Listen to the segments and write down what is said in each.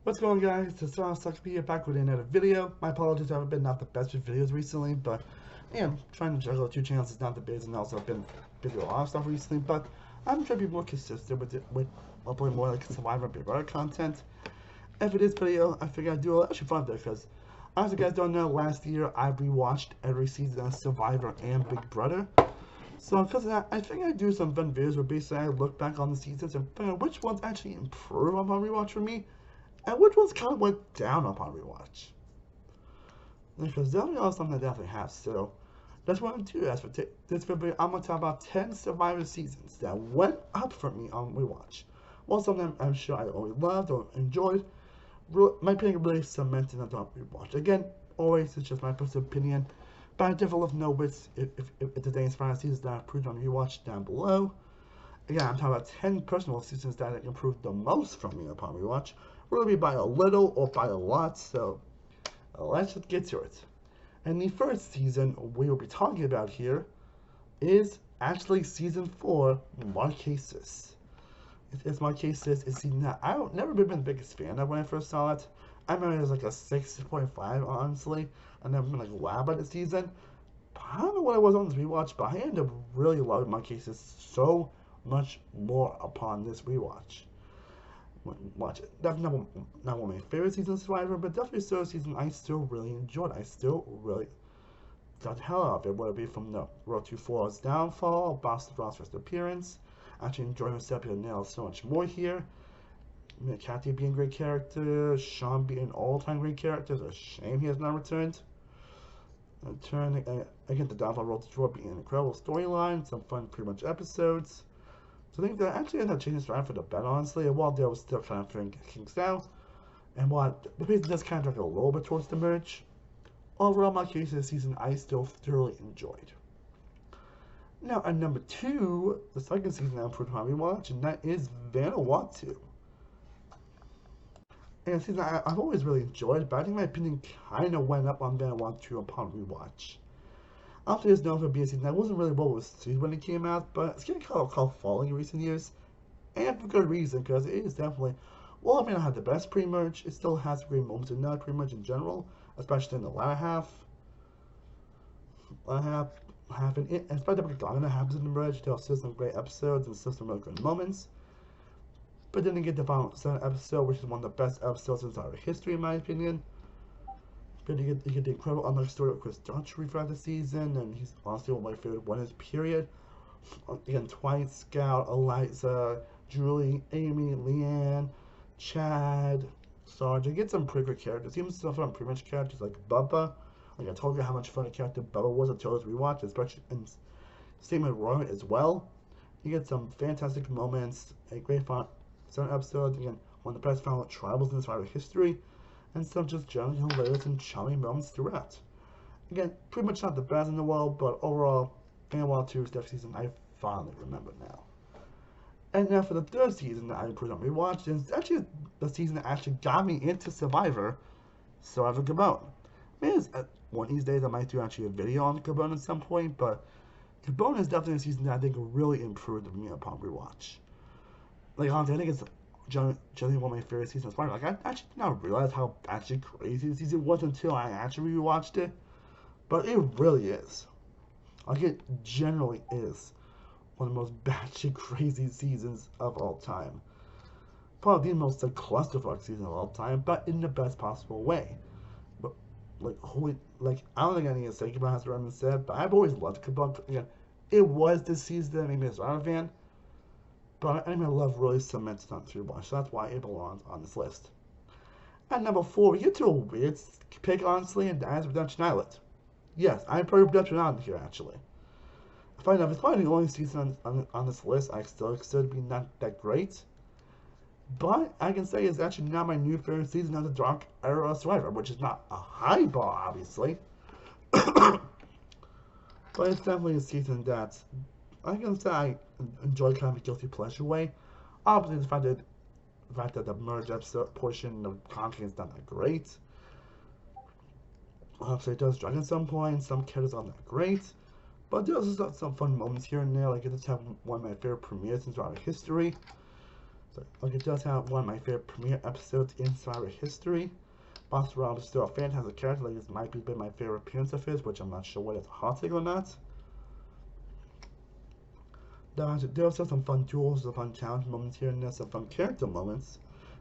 What's going on, guys? It's sucks to be here back with another video. My apologies, I haven't been not the best with videos recently, but man, trying to juggle two channels is not the best, and also I've been busy with a lot of stuff recently, but I'm trying to be more consistent with uploading more like Survivor Big Brother content. And for this video, I figured I'd do a actually fun there, because as you guys don't know, last year I rewatched every season of Survivor and Big Brother. So because of that, I think I'd do some fun videos where basically I look back on the seasons and figure out which ones actually improve upon rewatch for me, and which ones kind of went down upon rewatch. Because definitely all something I definitely have. So that's what I'm gonna do. As for this video, I'm gonna talk about 10 Survivor seasons that went up for me on rewatch. Well, some of them I'm sure I always loved or enjoyed. My opinion really cemented on rewatch. Again, always it's just my personal opinion. But I definitely love to know which if there's any seasons that I improved on rewatch down below. Again, I'm talking about 10 personal seasons that improved the most from me upon rewatch. Whether it be by a little or by a lot, so let's just get to it. And the first season we will be talking about here is actually season 4, Marquesas. It's Marquesas. It's season that I've never been the biggest fan of when I first saw it. I remember it was like a 6.5, honestly. I never been like wow about the season. But I don't know what it was on this rewatch, but I ended up really loving Marquesas so much more upon this rewatch. Watch it. Definitely not one of my favorite seasons of Survivor, but definitely still a season I still really enjoyed. I still really got the hell out of it, whether it be from the Road to Fall's downfall, Boston Frost's first appearance. Actually enjoying myself and nail so much more here. Kathy being a great character, Sean being an all-time great character. It's a shame he has not returned. Again, the downfall Road to Troy being an incredible storyline, some fun pretty much episodes. So I think that actually ended up changing this around for the better, honestly. And while there was still kind of figuring things out, and while the season does kind of drag a little bit towards the merge, overall, my case this season I still thoroughly enjoyed. Now, at number 2, the second season I improved on rewatch, and that is Vanuatu. And a season I've always really enjoyed, but I think my opinion kind of went up on Vanuatu upon rewatch. After this known for being a season that wasn't really well received when it came out, but it's getting kind of falling in recent years, and for good reason, because it is definitely, well, it may not have the best pre-merge, it still has great moments in that pre-merge in general, especially in the latter half. And despite the drama that happens in the merge, there are still some great episodes and still some really good moments. But then you get the final episode, which is one of the best episodes in our history, in my opinion. But you get the incredible unlocked story of Chris Daughtry throughout the season, and he's honestly one of my favorite winners, period. Again, Dwight, Scout, Eliza, Julie, Amy, Leanne, Chad, Sarge. You get some pretty good characters. Even stuff on pretty much characters like Bubba. Like I told you how much fun a character Bubba was until his rewatch, especially in same with Roy as well. You get some fantastic moments, a great fun episode, again, one of the best final tribals in Survivor history, and some just generally hilarious and charming moments throughout. Again, pretty much not the best in the world, but overall, Vanuatu is the season I fondly remember now. And now for the third season that I improved on rewatch, and it's actually the season that actually got me into Survivor Gabon. Maybe one of these days I might do actually a video on Gabon at some point, but Gabon is definitely a season that I think really improved me upon rewatch. Like honestly, I think it's generally one of my favorite seasons. Like I actually did not realize how actually crazy the season was until I actually rewatched it, but it really is. Like it generally is one of the most batshit crazy seasons of all time. Probably the most clusterfuck season of all time, but in the best possible way. But I don't think I need to say Gabon has Roman said, but I've always loved Gabon. Again, it was the season that made me a Survivor fan. But anime love really cements on through watch, so that's why it belongs on this list. At number 4, we get to a weird pick, honestly, and that is Redemption Island. Yes, I'm probably Redemption Island here, actually. I find out it's probably the only season on this list I still consider to be not that great. But I can say it's actually not my new favorite season of the Dark Era of Survivor, which is not a high bar, obviously. But it's definitely a season that I can say I enjoy kind of a guilty pleasure way. Obviously, the fact that the merge episode portion of content is not that great. Obviously, it does drag at some point. Some characters aren't that great. But there's some fun moments here and there. Like, I just have one of my favorite premieres in Survivor history. So, like, it does have one of my favorite premiere episodes in Survivor history. Boss Rob is still a fantastic character. Like, this might be my favorite appearance of his, which I'm not sure whether it's a hot take or not. There are still some fun duels, some fun challenge moments here and there, some fun character moments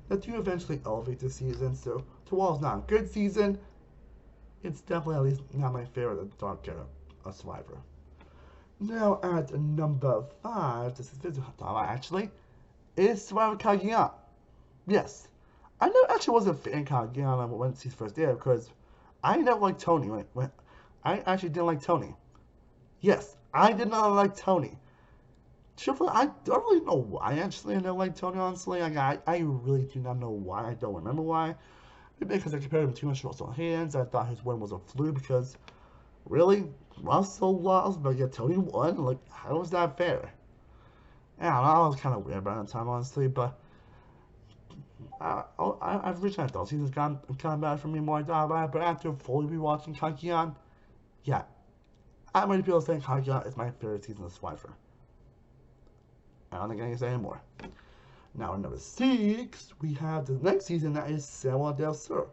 that do eventually elevate the season. So, to while it's not a good season, it's definitely at least not my favorite dark era of Survivor. Now at number 5, this is actually, is Survivor Kaguya. Yes, I never actually was a fan of Kaguya when his first aired because I never liked Tony. When I actually didn't like Tony. Yes, I did not like Tony. Truthfully, I don't really know why actually I don't like Tony, honestly. I really do not know why. I don't remember why. Maybe because I compared him too much to Russell Hands. I thought his win was a fluke because, really? Russell lost, but yet Tony won? Like, how is that fair? Yeah, I was kind of weird about that time, honestly, but I've reached that though. Season's kind of bad for me more I thought about it, but after fully rewatching Kakian, yeah, I'm ready to be able to say Kakian is my favorite season of Survivor. I don't think I can say anymore. Now, at number 6, we have the next season that is Selva del Sur.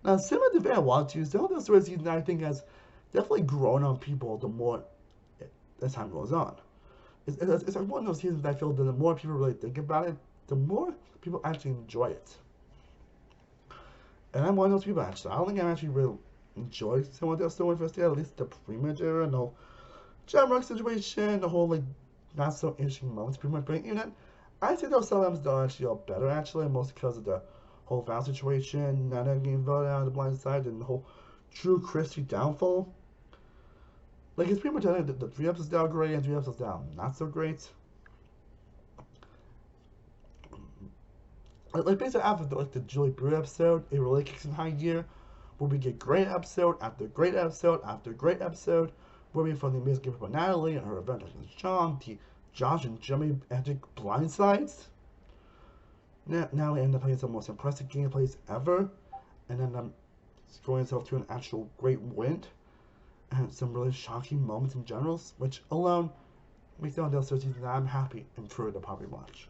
Now, similar to Rewatch, Selva del Sur season I think has definitely grown on people the more as time goes on. It's like one of those seasons that I feel that the more people really think about it, the more people actually enjoy it. And I'm one of those people actually. I don't think I actually really enjoyed Selva del Sur when first day, at least the pre-merge era, and the whole Jamrock situation, the whole like not so interesting moments pretty much bringing in. I think those some of them are actually all better actually, mostly because of the whole Val situation, Nana getting voted out on the blind side, and the whole Drew Christie downfall. Like, it's pretty much, I think, the 3 episodes down great and 3 episodes down not so great. Like basically after the Julie Brew episode, it really kicks in high gear, where we get great episode after great episode after great episode, where we from the amazing gift of Natalie and her adventure with John, the Josh and Jimmy epic blindsides. Now we end up playing some of the most impressive gameplays ever, and then scoring itself to an actual great win, and some really shocking moments in general, which alone makes the Del season that I'm happy and true to probably watch.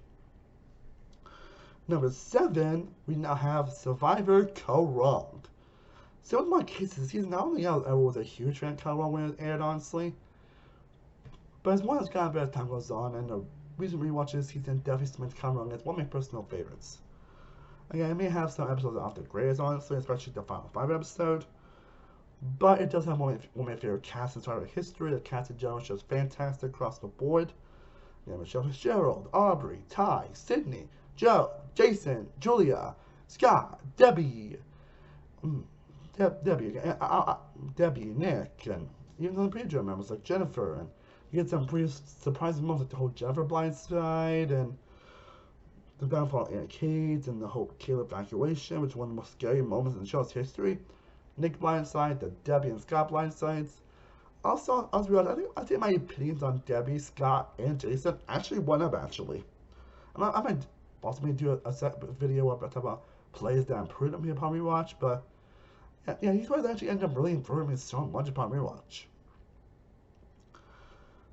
Number 7, we now have Survivor Co-Wronged. So in my case this season, I don't think I was a huge fan of Co-Wronged when it aired, honestly. But as one that's gotten better as time goes on, and the recent rewatch this season definitely cements Co-Wronged as one of my personal favorites. Again, I may have some episodes off the greatest, honestly, especially the final 5 episode. But it does have one of my favorite casts in Survivor history. The cast in general is just fantastic across the board. You have Michelle Fitzgerald, Aubrey, Ty, Sydney, Joe, Jason, Julia, Scott, Debbie, Debbie, Nick, and even the pre-show members like Jennifer. And you get some pretty surprising moments like the whole Jennifer blindside and the downfall of Anna Cades and the whole Caleb evacuation, which is one of the most scary moments in the show's history. Nick blindside, the Debbie and Scott blindsides. Also, I think my opinions on Debbie, Scott, and Jason actually went up actually. I might also do a video about plays that improved on me upon rewatch, but yeah, these plays actually ended up really improving me so much upon rewatch.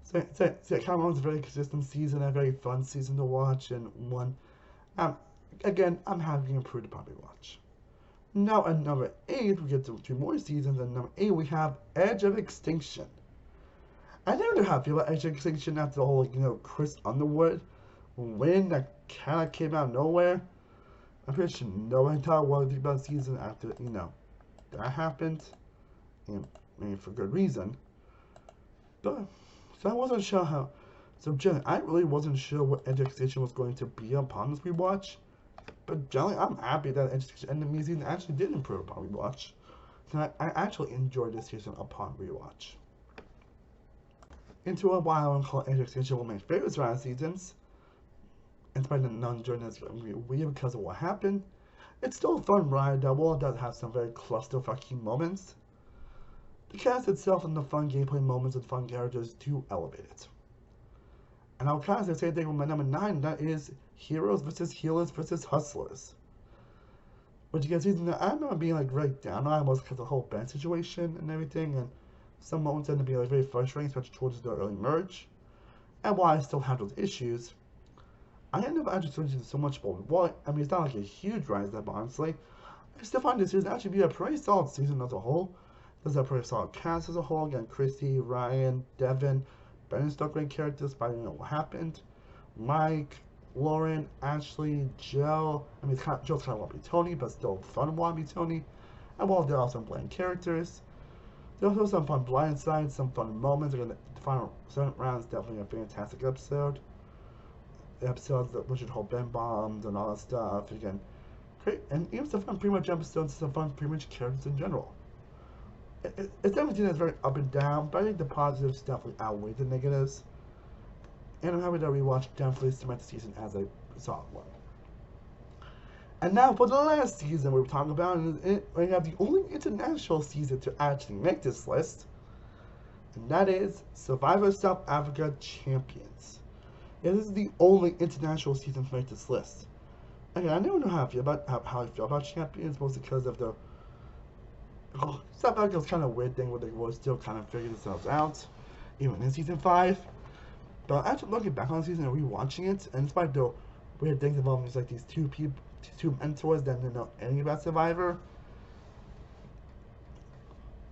So Kind of a very consistent season, a very fun season to watch, and one, again, I'm happy improved upon rewatch. Now at number 8, we get to 2 more seasons. At number 8, we have Edge of Extinction. I never knew how to feel about Edge of Extinction after the whole, Chris Underwood win that kind of came out of nowhere. I'm pretty sure no one thought what to think about the season after, that happened. And maybe for good reason. But, so I wasn't sure how. So, generally, I really wasn't sure what Edge of Extinction was going to be upon this rewatch. But generally, I'm happy that Edge of Extinction and the season actually did improve upon rewatch. I actually enjoyed this season upon rewatch. Into a while, I'm calling Edge of Extinction one of my favorite Survivor seasons. In spite of none during this weird because of what happened, it's still a fun ride that will does have some very clusterfucky moments. The cast itself and the fun gameplay moments and fun characters do elevate it. And I'll kind of say the same thing with my number 9, that is Heroes vs. Healers vs. Hustlers. Which you guys see, I remember being very down on it, mostly because of the whole band situation and everything, and some moments ended up being very frustrating, especially towards the early merge. And while I still have those issues, I ended up actually switching so much more. Well, I mean, it's not like a huge rise up, honestly. I still find this season actually be a pretty solid season as a whole. There's a pretty solid cast as a whole. Again, Christy, Ryan, Devin, Ben still great characters, but I don't know what happened. Mike, Lauren, Ashley, Joe. I mean, Joe's kind of wannabe Tony, but still fun wannabe Tony. And while there are some bland characters, there's also some fun blind sides, some fun moments. Again, the final 7th round is definitely a fantastic episode. The episodes that Richard Holt Ben bombed and all that stuff. Again, great, and even some fun pre-match episodes, some fun pre-match characters in general. It's definitely that's very up and down, but I think the positives definitely outweigh the negatives. And I'm happy that Rewatch definitely cement the season as a solid one. And now for the last season we're talking about, we have the only international season to actually make this list, and that is Survivor South Africa Champions. Yeah, this is the only international season to make this list. Again, I never know how I feel about Champions, mostly because of the South Africa's kind of weird thing where they were still kind of figuring themselves out, even in season 5. But after looking back on the season and rewatching it, and despite the weird things involving just like these two mentors that didn't know anything about Survivor,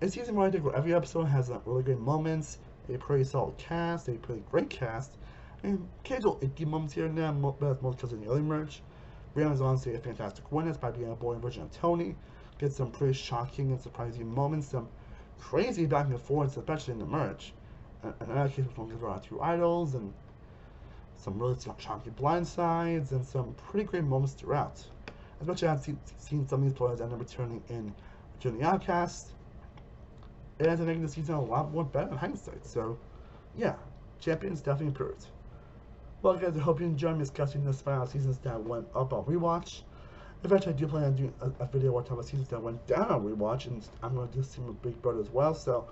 it's a season where I think where every episode has really great moments, a pretty solid cast, a pretty great cast, and occasional icky moments here and there, but that's most because of the early merge. Brianna is honestly a fantastic witness by being a boring version of Tony. Gets some pretty shocking and surprising moments, some crazy back and forth, especially in the merge. And in that case, we're talking about 2 idols, and some really shocking blindsides, and some pretty great moments throughout. Especially I've seen some of these players end up returning in Return the Outcast. It ends up making the season a lot more better in hindsight. So, yeah, Champions definitely improved. Well, guys, I hope you enjoyed me discussing the final seasons that went up on Rewatch. Eventually, I do plan on doing a video where I talk about seasons that went down on Rewatch, and I'm going to do some with Big Brother as well, so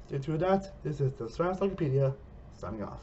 stay tuned with that. This is the Surround Wikipedia, signing off.